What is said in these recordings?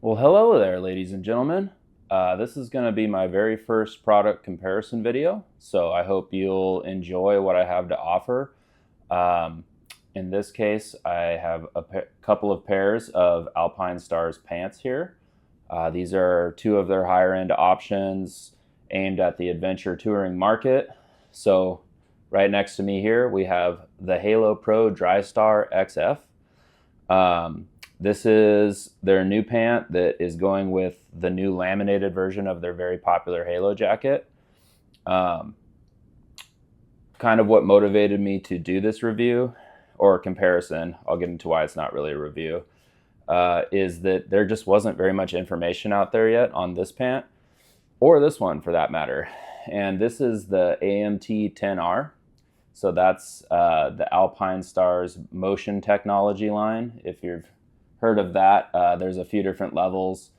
Well, hello there, ladies and gentlemen. This is going to be my very first product comparison video, so I hope you'll enjoy what I have to offer. Um, in this case, I have a couple of pairs of Alpinestars pants here. These are two of their higher end options aimed at the adventure touring market. So right next to me here, we have the Halo Pro Drystar XF. This is their new pant that is going with the new laminated version of their very popular Halo jacket. Kind of what motivated me to do this review or comparison, I'll get into why it's not really a review, is that there just wasn't very much information out there yet on this pant, or this one for that matter. And this is the AMT-10R. So that's the Alpinestars motion technology line. If you've heard of that, there's a few different levels.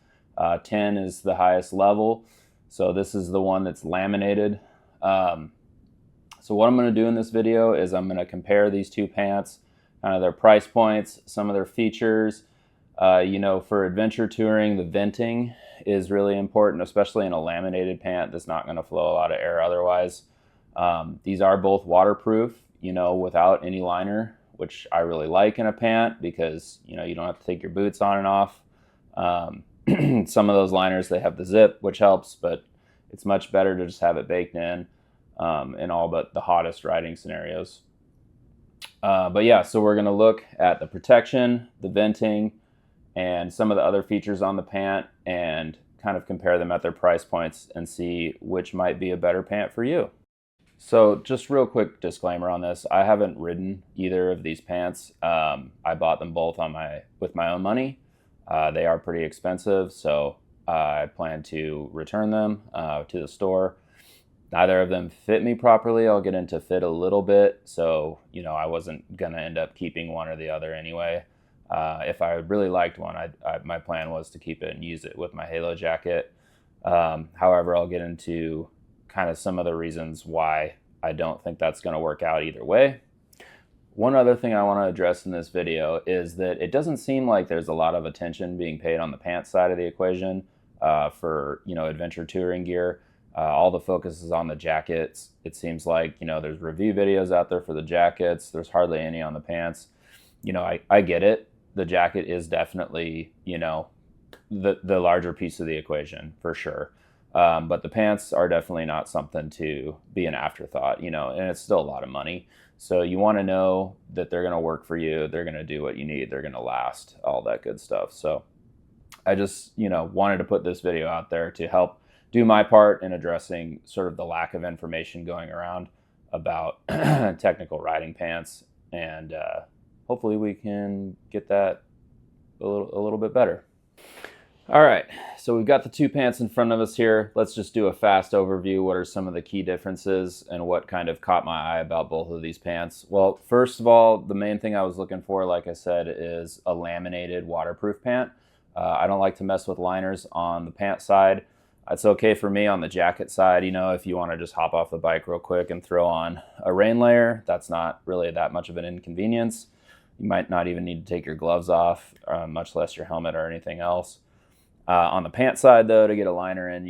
10 is the highest level. So this is the one that's laminated. So what I'm going to do in this video is I'm going to compare these two pants, kind of their price points, some of their features. For adventure touring, the venting is really important, especially in a laminated pant that's not going to flow a lot of air otherwise. These are both waterproof, without any liner, which I really like in a pant because, you don't have to take your boots on and off. Some of those liners, they have the zip, which helps, but it's much better to just have it baked in all but the hottest riding scenarios. But yeah, so we're going to look at the protection, the venting, and some of the other features on the pant and kind of compare them at their price points and see which might be a better pant for you. So just real quick disclaimer on this, I haven't ridden either of these pants. I bought them both with my own money. They are pretty expensive, so I plan to return them to the store. Neither of them fit me properly. I'll get into fit a little bit, so I wasn't gonna end up keeping one or the other anyway. If I really liked one, my plan was to keep it and use it with my Halo jacket. However, I'll get into kind of some of the reasons why I don't think that's going to work out either way. One other thing I want to address in this video is that it doesn't seem like there's a lot of attention being paid on the pants side of the equation for adventure touring gear. All the focus is on the jackets. It seems like there's review videos out there for the jackets. There's hardly any on the pants. I get it. The jacket is definitely the larger piece of the equation for sure. But the pants are definitely not something to be an afterthought, and it's still a lot of money. So you want to know that they're going to work for you. They're going to do what you need. They're going to last, all that good stuff. So I just, wanted to put this video out there to help do my part in addressing sort of the lack of information going around about technical riding pants. And hopefully we can get that a little bit better. All right, so we've got the two pants in front of us here. Let's just do a fast overview. What are some of the key differences and what kind of caught my eye about both of these pants? Well, first of all, the main thing I was looking for, like I said, is a laminated waterproof pant. I don't like to mess with liners on the pant side. It's okay for me on the jacket side. If you want to just hop off the bike real quick and throw on a rain layer, that's not really that much of an inconvenience. You might not even need to take your gloves off, much less your helmet or anything else. On the pant side, though, to get a liner in,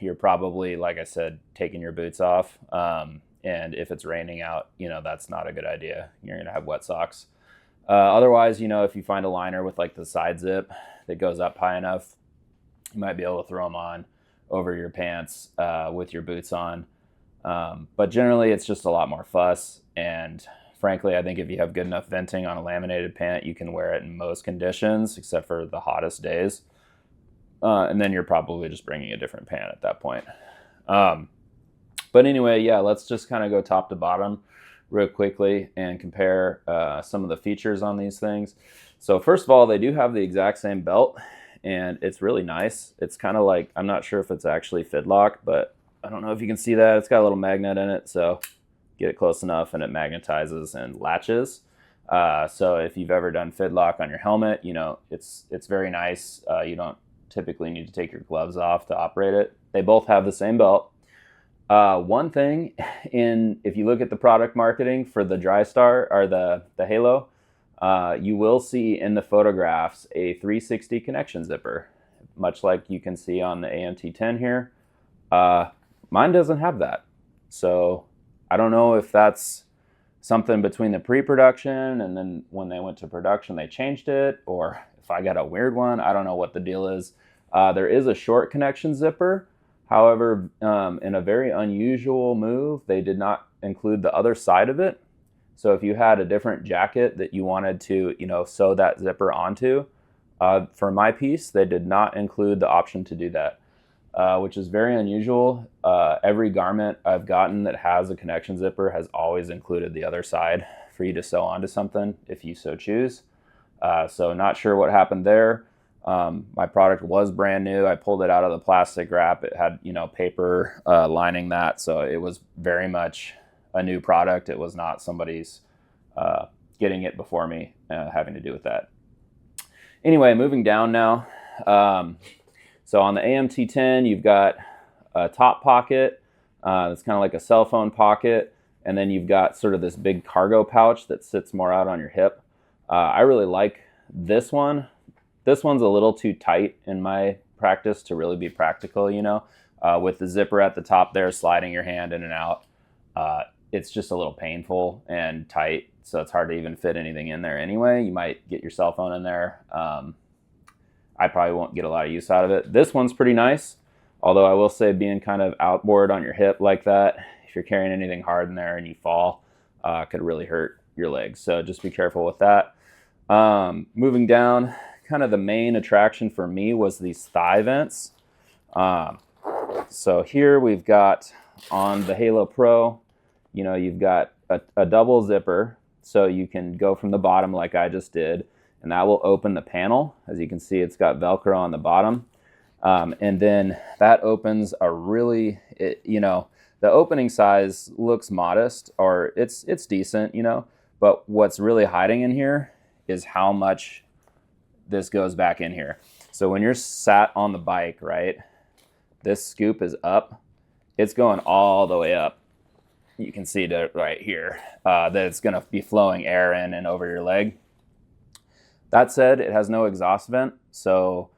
you're probably, like I said, taking your boots off. And if it's raining out, that's not a good idea. You're going to have wet socks. Otherwise, if you find a liner with like the side zip that goes up high enough, you might be able to throw them on over your pants with your boots on. But generally, it's just a lot more fuss. And frankly, I think if you have good enough venting on a laminated pant, you can wear it in most conditions except for the hottest days. And then you're probably just bringing a different pant at that point. But anyway, yeah, let's just kind of go top to bottom real quickly and compare some of the features on these things. So first of all, they do have the exact same belt, and it's really nice. It's kind of like, I'm not sure if it's actually fidlock, but I don't know if you can see that. It's got a little magnet in it, so get it close enough and it magnetizes and latches. So if you've ever done fidlock on your helmet, it's very nice. You don't typically need to take your gloves off to operate it. They both have the same belt. One thing, if you look at the product marketing for the Drystar or the Halo, you will see in the photographs a 360 connection zipper, much like you can see on the AMT-10 here. Mine doesn't have that. So I don't know if that's something between the pre-production and then when they went to production they changed it, or if I got a weird one. I don't know what the deal is. There is a short connection zipper. However, in a very unusual move, they did not include the other side of it. So if you had a different jacket that you wanted to, sew that zipper onto, for my piece, they did not include the option to do that, which is very unusual. Every garment I've gotten that has a connection zipper has always included the other side for you to sew onto something if you so choose. So not sure what happened there. My product was brand new. I pulled it out of the plastic wrap. It had, paper lining that. So it was very much a new product. It was not somebody's getting it before me having to do with that. Anyway, moving down now. So on the AMT-10, you've got a top pocket. It's kind of like a cell phone pocket. And then you've got sort of this big cargo pouch that sits more out on your hip. I really like this one. This one's a little too tight in my practice to really be practical, with the zipper at the top there, sliding your hand in and out. It's just a little painful and tight, so it's hard to even fit anything in there anyway. You might get your cell phone in there. I probably won't get a lot of use out of it. This one's pretty nice, although I will say being kind of outboard on your hip like that, if you're carrying anything hard in there and you fall, could really hurt your legs. So just be careful with that. Moving down, kind of the main attraction for me was these thigh vents. So here we've got on the Halo Pro, you've got a double zipper, so you can go from the bottom like I just did, and that will open the panel. As you can see, it's got Velcro on the bottom. And then that opens a really, the opening size looks modest, or it's decent, but what's really hiding in here is how much this goes back in here. So when you're sat on the bike, right, this scoop is up. It's going all the way up. You can see that right here, that it's going to be flowing air in and over your leg. That said, it has no exhaust vent. So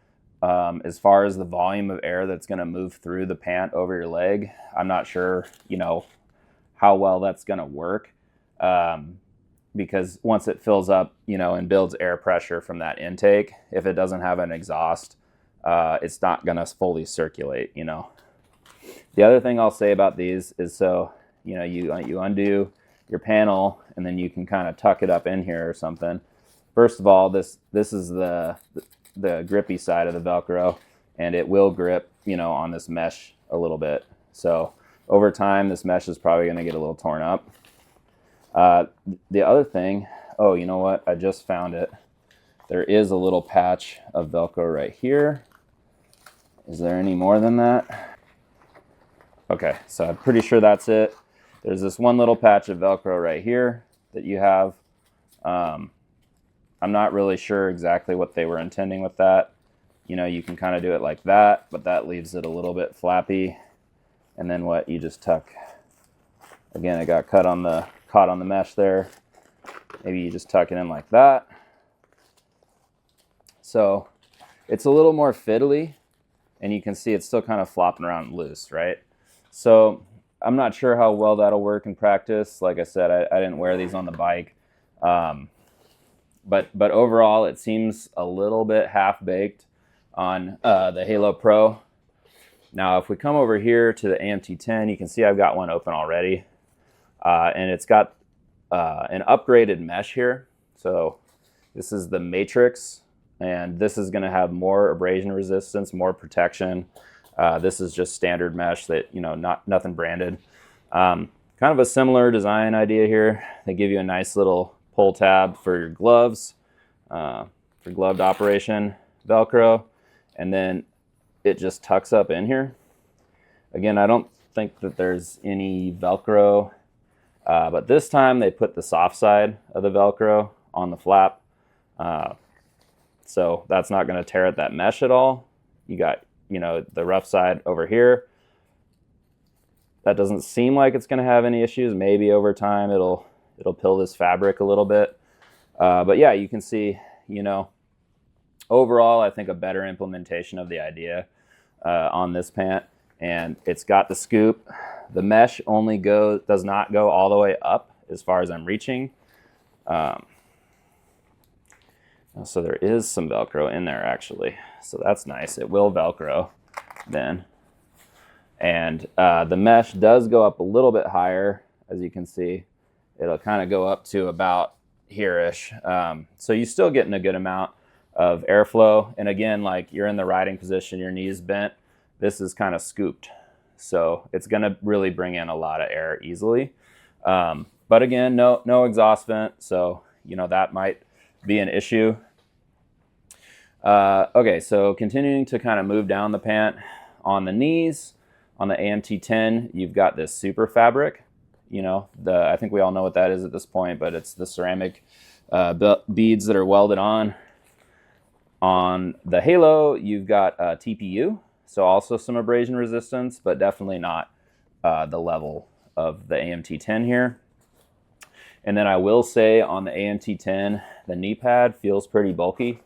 as far as the volume of air that's going to move through the pant over your leg, I'm not sure, how well that's going to work. Because once it fills up, and builds air pressure from that intake, if it doesn't have an exhaust, it's not going to fully circulate, The other thing I'll say about these is, so, you undo your panel and then you can kind of tuck it up in here or something. First of all, this is the grippy side of the Velcro, and it will grip, on this mesh a little bit. So over time, this mesh is probably going to get a little torn up. The other thing, oh, you know what? I just found it. There is a little patch of Velcro right here. Is there any more than that? Okay, so I'm pretty sure that's it. There's this one little patch of Velcro right here that you have. I'm not really sure exactly what they were intending with that. You can kind of do it like that, but that leaves it a little bit flappy. And then what? You just tuck. Again, it got caught on the mesh there. Maybe you just tuck it in like that. So it's a little more fiddly, and you can see it's still kind of flopping around loose, right? So I'm not sure how well that'll work in practice. Like I said, I didn't wear these on the bike. But overall, it seems a little bit half-baked on the Halo Pro. Now, if we come over here to the AMT-10, you can see I've got one open already. And it's got an upgraded mesh here. So this is the Matrix, and this is going to have more abrasion resistance, more protection. This is just standard mesh that, nothing branded. Kind of a similar design idea here. They give you a nice little pull tab for your gloves, for gloved operation, Velcro, and then it just tucks up in here. Again, I don't think that there's any Velcro, but this time they put the soft side of the Velcro on the flap. So that's not going to tear at that mesh at all. You got, the rough side over here. That doesn't seem like it's going to have any issues. Maybe over time it'll pill this fabric a little bit. But yeah, you can see, overall, I think a better implementation of the idea on this pant. And it's got the scoop. The mesh does not go all the way up as far as I'm reaching. So there is some Velcro in there actually. So that's nice. It will Velcro then. And the mesh does go up a little bit higher, as you can see. It'll kind of go up to about here-ish. So you're still getting a good amount of airflow. And again, like you're in the riding position, your knees bent, this is kind of scooped. So it's going to really bring in a lot of air easily. But again, no exhaust vent. So, that might be an issue. Okay, so continuing to kind of move down the pant. On the knees, on the AMT-10, you've got this super fabric. I think we all know what that is at this point, but it's the ceramic beads that are welded on. On the halo, you've got TPU, so also some abrasion resistance, but definitely not the level of the AMT-10 here. And then I will say on the AMT-10, the knee pad feels pretty bulky.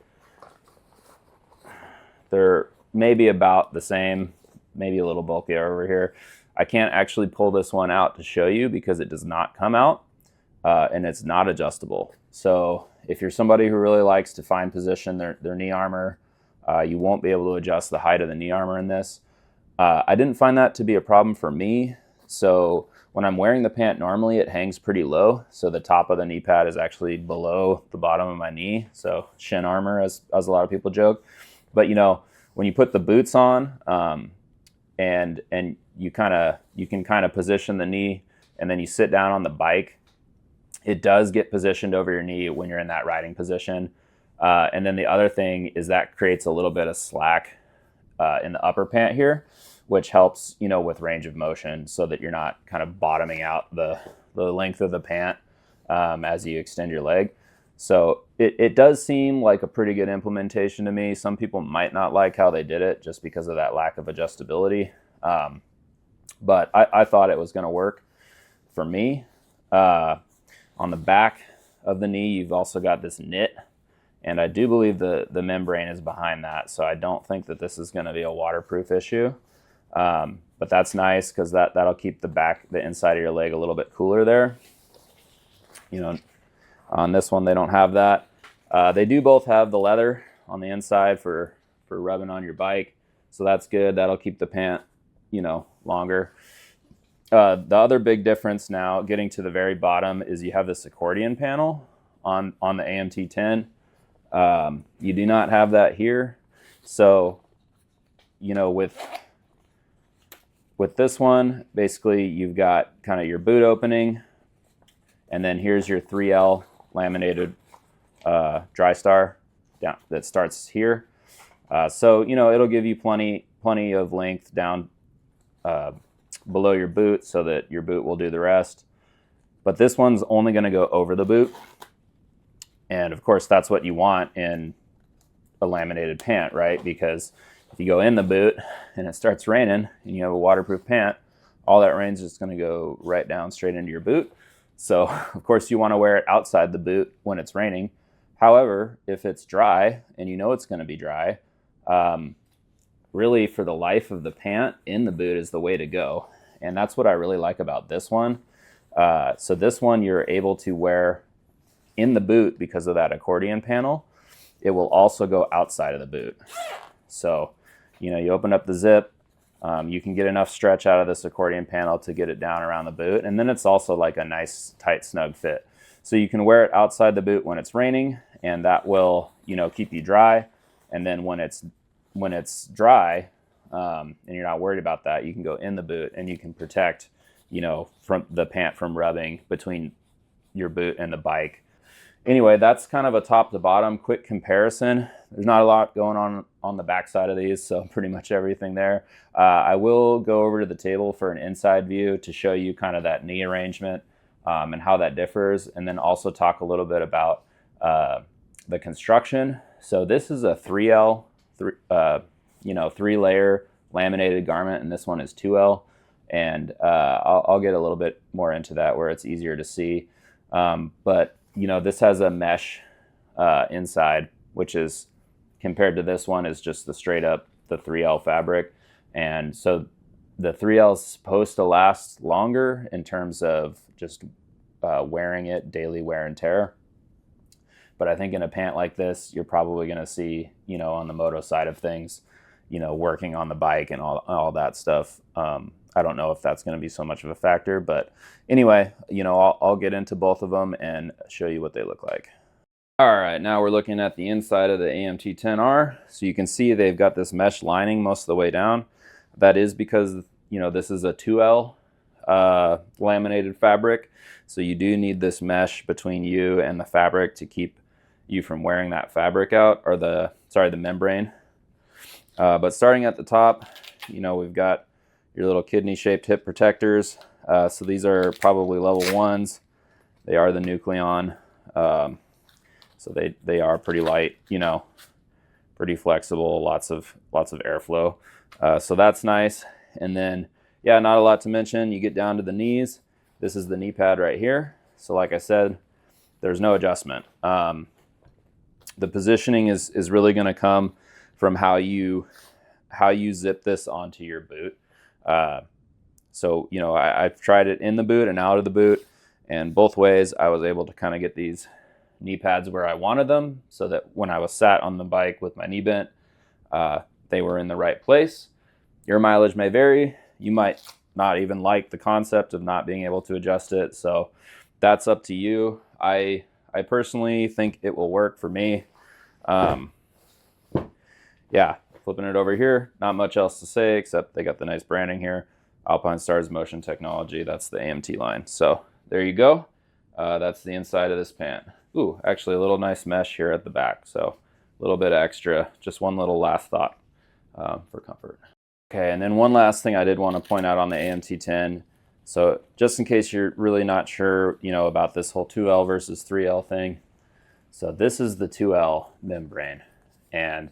They're maybe about the same, maybe a little bulkier over here. I can't actually pull this one out to show you because it does not come out and it's not adjustable. So if you're somebody who really likes to fine position their knee armor, you won't be able to adjust the height of the knee armor in this. I didn't find that to be a problem for me. So when I'm wearing the pant normally, it hangs pretty low. So the top of the knee pad is actually below the bottom of my knee. So shin armor, as a lot of people joke. But when you put the boots on and you can kind of position the knee and then you sit down on the bike, it does get positioned over your knee when you're in that riding position. And then the other thing is that creates a little bit of slack in the upper pant here, which helps, with range of motion so that you're not kind of bottoming out the length of the pant as you extend your leg. So it does seem like a pretty good implementation to me. Some people might not like how they did it just because of that lack of adjustability. But I thought it was going to work for me. On the back of the knee, you've also got this knit. And I do believe the membrane is behind that. So I don't think that this is going to be a waterproof issue. But that's nice because that'll keep the inside of your leg a little bit cooler there. On this one, they don't have that. They do both have the leather on the inside for rubbing on your bike. So that's good. That'll keep the pant, longer. The other big difference now, getting to the very bottom, is you have this accordion panel on the AMT-10. You do not have that here. So, with this one, basically you've got kind of your boot opening, and then here's your 3L laminated Drystar down that starts here. So it'll give you plenty of length down below your boot so that your boot will do the rest. But this one's only going to go over the boot, and of course that's what you want in a laminated pant, right? Because if you go in the boot and it starts raining and you have a waterproof pant, all that rain's just going to go right down straight into your boot. So, of course, you want to wear it outside the boot when it's raining. However, if it's dry and it's going to be dry, really for the life of the pant, in the boot is the way to go. And that's what I really like about this one. So this one you're able to wear in the boot because of that accordion panel. It will also go outside of the boot. So, you open up the zip. You can get enough stretch out of this accordion panel to get it down around the boot. And then it's also like a nice, tight, snug fit. So you can wear it outside the boot when it's raining, and that will, keep you dry. And then when it's dry, and you're not worried about that, you can go in the boot and you can protect, from the pant from rubbing between your boot and the bike. Anyway, that's kind of a top to bottom quick comparison. There's not a lot going on the back side of these, so pretty much everything there. I will go over to the table for an inside view to show you kind of that knee arrangement and how that differs, and then also talk a little bit about the construction. So this is a 3L, 3-layer laminated garment, and this one is 2L. And I'll get a little bit more into that where it's easier to see. But this has a mesh inside, which is, compared to this one, is just the straight up the 3L fabric. And so the 3L is supposed to last longer in terms of just wearing it, daily wear and tear. But I think in a pant like this, you're probably going to see, on the moto side of things, working on the bike and all that stuff. I don't know if that's going to be so much of a factor, but anyway, I'll get into both of them and show you what they look like. All right, now we're looking at the inside of the AMT-10R. So you can see they've got this mesh lining most of the way down. That is because, this is a 2L laminated fabric. So you do need this mesh between you and the fabric to keep you from wearing that fabric out, or the membrane. But starting at the top, we've got your little kidney-shaped hip protectors. So these are probably level 1s. They are the Nucleon. So they are pretty light, pretty flexible, lots of airflow. So that's nice. And then, yeah, not a lot to mention. You get down to the knees. This is the knee pad right here. So like I said, there's no adjustment. The positioning is really going to come from how you zip this onto your boot. So, I've tried it in the boot and out of the boot, and both ways I was able to kind of get these knee pads where I wanted them, so that when I was sat on the bike with my knee bent, they were in the right place. Your mileage may vary. You might not even like the concept of not being able to adjust it, so that's up to you. I personally think it will work for me. Yeah, flipping it over here, not much else to say except they got the nice branding here. Alpinestars Motion Technology, that's the AMT line. So there you go. That's the inside of this pant. Ooh, actually a little nice mesh here at the back. So a little bit extra, just one little last thought for comfort. Okay, and then one last thing I did want to point out on the AMT-10. So just in case you're really not sure, about this whole 2L versus 3L thing. So this is the 2L membrane, and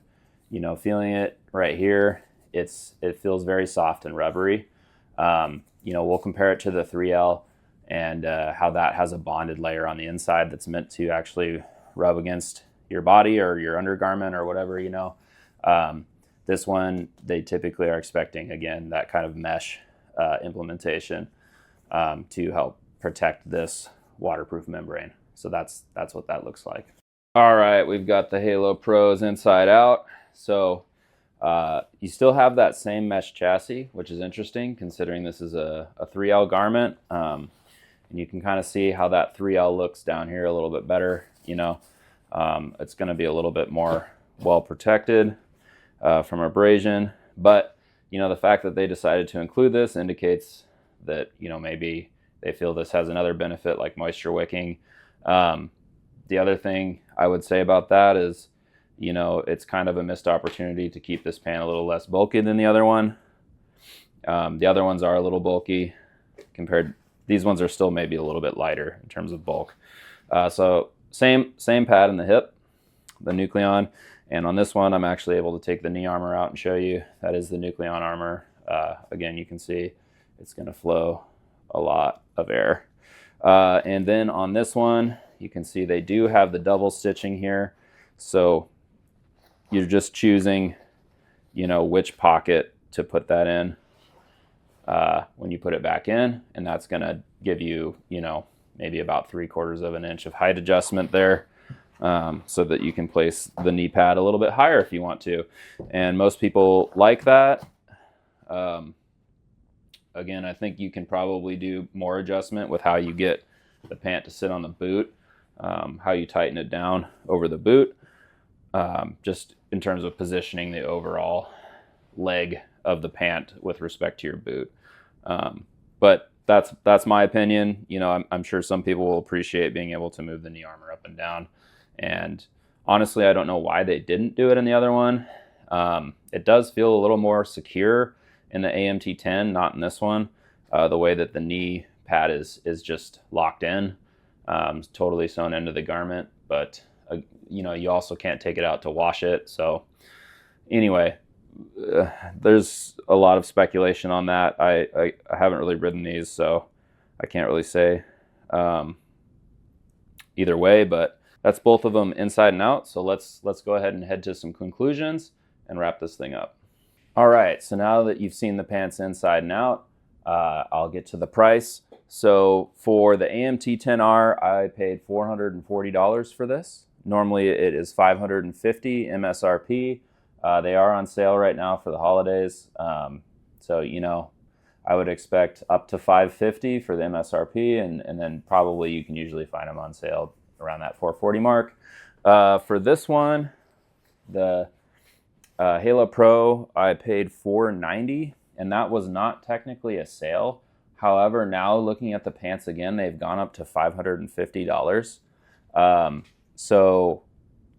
feeling it right here, it feels very soft and rubbery. We'll compare it to the 3L and how that has a bonded layer on the inside that's meant to actually rub against your body or your undergarment or whatever. This one, they typically are expecting, again, that kind of mesh implementation to help protect this waterproof membrane. So that's what that looks like. All right, we've got the Halo Pros inside out. So you still have that same mesh chassis, which is interesting considering this is a 3L garment. And you can kind of see how that 3L looks down here a little bit better. It's going to be a little bit more well protected from abrasion. But, the fact that they decided to include this indicates that, maybe they feel this has another benefit like moisture wicking. The other thing I would say about that is, it's kind of a missed opportunity to keep this pant a little less bulky than the other one. The other ones are a little bulky compared. These ones are still maybe a little bit lighter in terms of bulk. So same pad in the hip, the Nucleon. And on this one, I'm actually able to take the knee armor out and show you. That is the Nucleon armor. Again, you can see it's going to flow a lot of air. And then on this one, you can see they do have the double stitching here. So you're just choosing, which pocket to put that in when you put it back in. And that's going to give you, maybe about 3/4 of an inch of height adjustment there. So that you can place the knee pad a little bit higher if you want to. And most people like that. Again, I think you can probably do more adjustment with how you get the pant to sit on the boot, how you tighten it down over the boot, just in terms of positioning the overall leg of the pant with respect to your boot. But that's my opinion. I'm sure some people will appreciate being able to move the knee armor up and down. And honestly, I don't know why they didn't do it in the other one. It does feel a little more secure in the AMT-10, not in this one. The way that the knee pad is just locked in, totally sewn into the garment. But you also can't take it out to wash it. So anyway, there's a lot of speculation on that. I haven't really ridden these, so I can't really say. either way, but that's both of them inside and out. So let's go ahead and head to some conclusions and wrap this thing up. All right, so now that you've seen the pants inside and out, I'll get to the price. So for the AMT-10R, I paid $440 for this. Normally it is $550 MSRP. They are on sale right now for the holidays. So, you know, I would expect up to $550 for the MSRP, and then probably you can usually find them on sale around that $440 mark. For this one, the Halo Pro, I paid $490, and that was not technically a sale. However, now looking at the pants again, they've gone up to $550. So,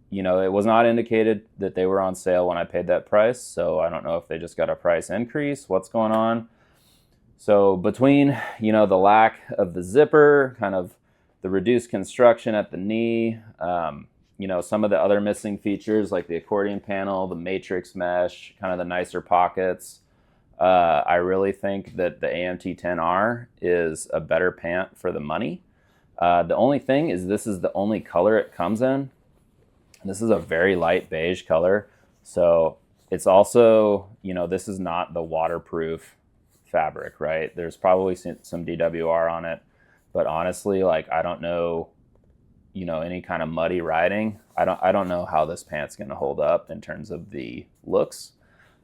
you know, it was not indicated that they were on sale when I paid that price. So I don't know if they just got a price increase, what's going on. So between, you know, the lack of the zipper, kind of the reduced construction at the knee, you know, some of the other missing features like the accordion panel, the matrix mesh, kind of the nicer pockets, I really think that the AMT-10R is a better pant for the money. The only thing is this is the only color it comes in. This is a very light beige color. So it's also, you know, this is not the waterproof fabric, right? There's probably some DWR on it, but honestly, like, I don't know, you know, any kind of muddy riding. I don't know how this pant's going to hold up in terms of the looks.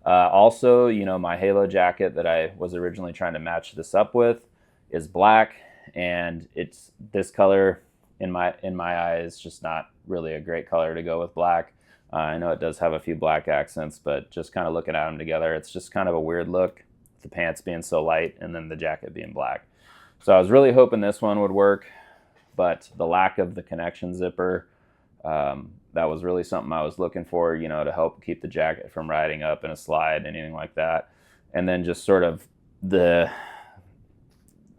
Also, you know, my Halo jacket that I was originally trying to match this up with is black, and it's this color in my eyes just not really a great color to go with black. I know it does have a few black accents, but just kind of looking at them together, it's just kind of a weird look, the pants being so light and then the jacket being black. So I was really hoping this one would work, but the lack of the connection zipper, that was really something I was looking for, you know, to help keep the jacket from riding up in a slide, anything like that. And then just sort of the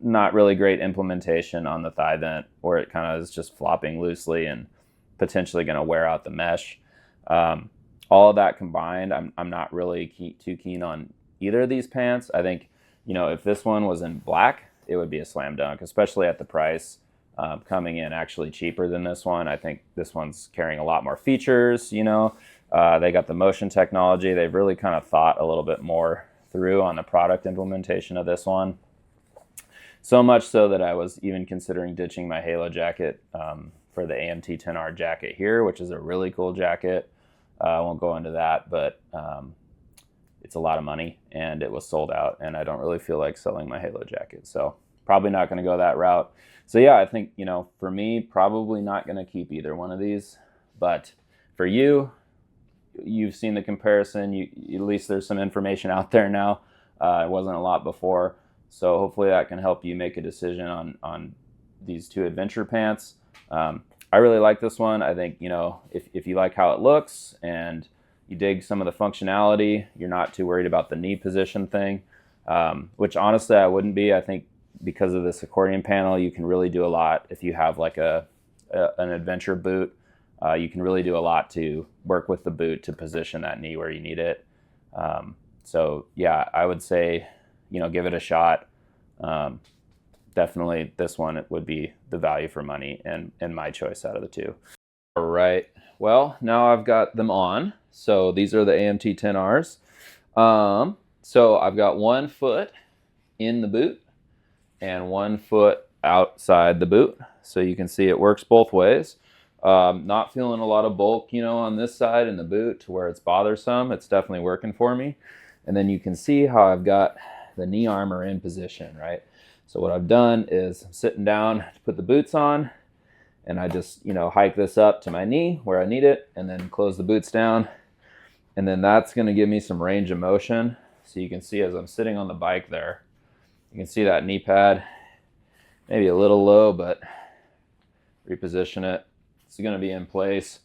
not really great implementation on the thigh vent, where it kind of is just flopping loosely and potentially going to wear out the mesh. All of that combined, I'm not really too keen on either of these pants. I think, you know, if this one was in black, it would be a slam dunk, especially at the price. Coming in actually cheaper than this one. I think this one's carrying a lot more features, you know. They got the motion technology. They've really kind of thought a little bit more through on the product implementation of this one. So much so that I was even considering ditching my Halo jacket for the AMT-10R jacket here, which is a really cool jacket. I won't go into that, but it's a lot of money and it was sold out, and I don't really feel like selling my Halo jacket. So probably not going to go that route. So yeah, I think, you know, for me, probably not going to keep either one of these. But for you, you've seen the comparison. At least there's some information out there now. It wasn't a lot before. So hopefully that can help you make a decision on these two adventure pants. I really like this one. I think, you know, if you like how it looks and you dig some of the functionality, you're not too worried about the knee position thing, which honestly I wouldn't be. I think because of this accordion panel, you can really do a lot. If you have like an adventure boot, you can really do a lot to work with the boot to position that knee where you need it. So yeah, I would say, you know, give it a shot. Definitely this one would be the value for money and my choice out of the two. All right, well, now I've got them on. So these are the AMT-10Rs. So I've got 1 foot in the boot and 1 foot outside the boot. So you can see it works both ways. Not feeling a lot of bulk, you know, on this side in the boot to where it's bothersome. It's definitely working for me. And then you can see how I've got the knee armor in position, right? So what I've done is I'm sitting down to put the boots on, and I just, you know, hike this up to my knee where I need it, and then close the boots down. And then that's going to give me some range of motion. So you can see as I'm sitting on the bike there, you can see that knee pad, maybe a little low, but reposition it. It's going to be in place.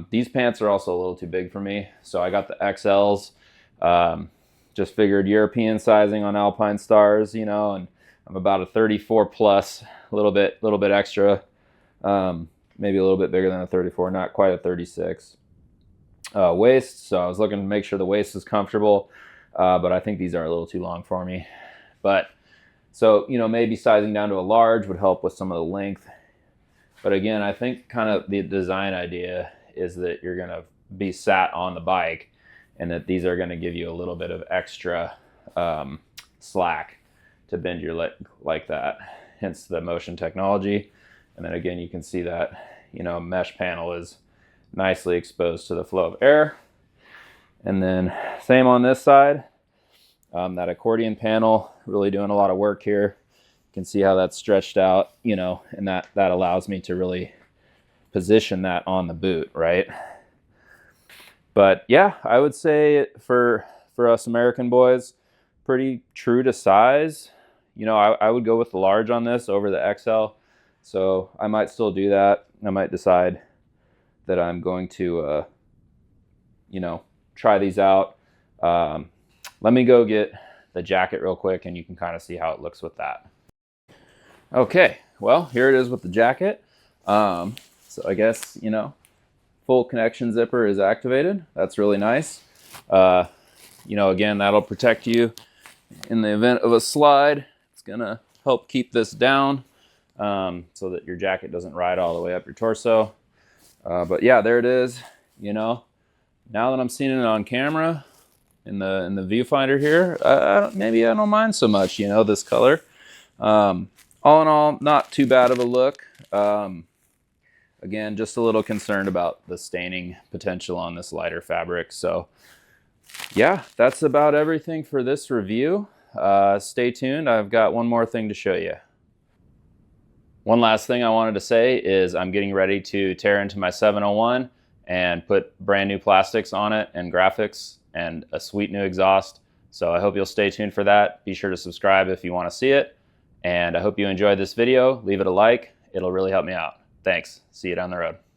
These pants are also a little too big for me, so I got the XLs. Just figured European sizing on Alpinestars, you know, and I'm about a 34 plus, a little bit extra, maybe a little bit bigger than a 34, not quite a 36 waist. So I was looking to make sure the waist is comfortable, but I think these are a little too long for me. But so, you know, maybe sizing down to a large would help with some of the length. But again, I think kind of the design idea is that you're going to be sat on the bike, and that these are going to give you a little bit of extra slack to bend your leg like that, hence the motion technology. And then again, you can see that, you know, mesh panel is nicely exposed to the flow of air. And then same on this side, that accordion panel really doing a lot of work here. You can see how that's stretched out, you know, and that allows me to really position that on the boot, right? But yeah, I would say for us American boys, pretty true to size. You know, I would go with the large on this over the XL. So I might still do that. I might decide that I'm going to, you know, try these out. Let me go get the jacket real quick, and you can kind of see how it looks with that. Okay, well, here it is with the jacket. So I guess, you know, full connection zipper is activated. That's really nice. You know, again, that'll protect you in the event of a slide. It's gonna help keep this down so that your jacket doesn't ride all the way up your torso. But yeah, there it is. You know, now that I'm seeing it on camera in the viewfinder here, maybe I don't mind so much, you know, this color. All in all, not too bad of a look. Again, just a little concerned about the staining potential on this lighter fabric. So yeah, that's about everything for this review. Stay tuned. I've got one more thing to show you. One last thing I wanted to say is I'm getting ready to tear into my 701 and put brand new plastics on it and graphics and a sweet new exhaust. So I hope you'll stay tuned for that. Be sure to subscribe if you want to see it. And I hope you enjoyed this video. Leave it a like. It'll really help me out. Thanks. See you down the road.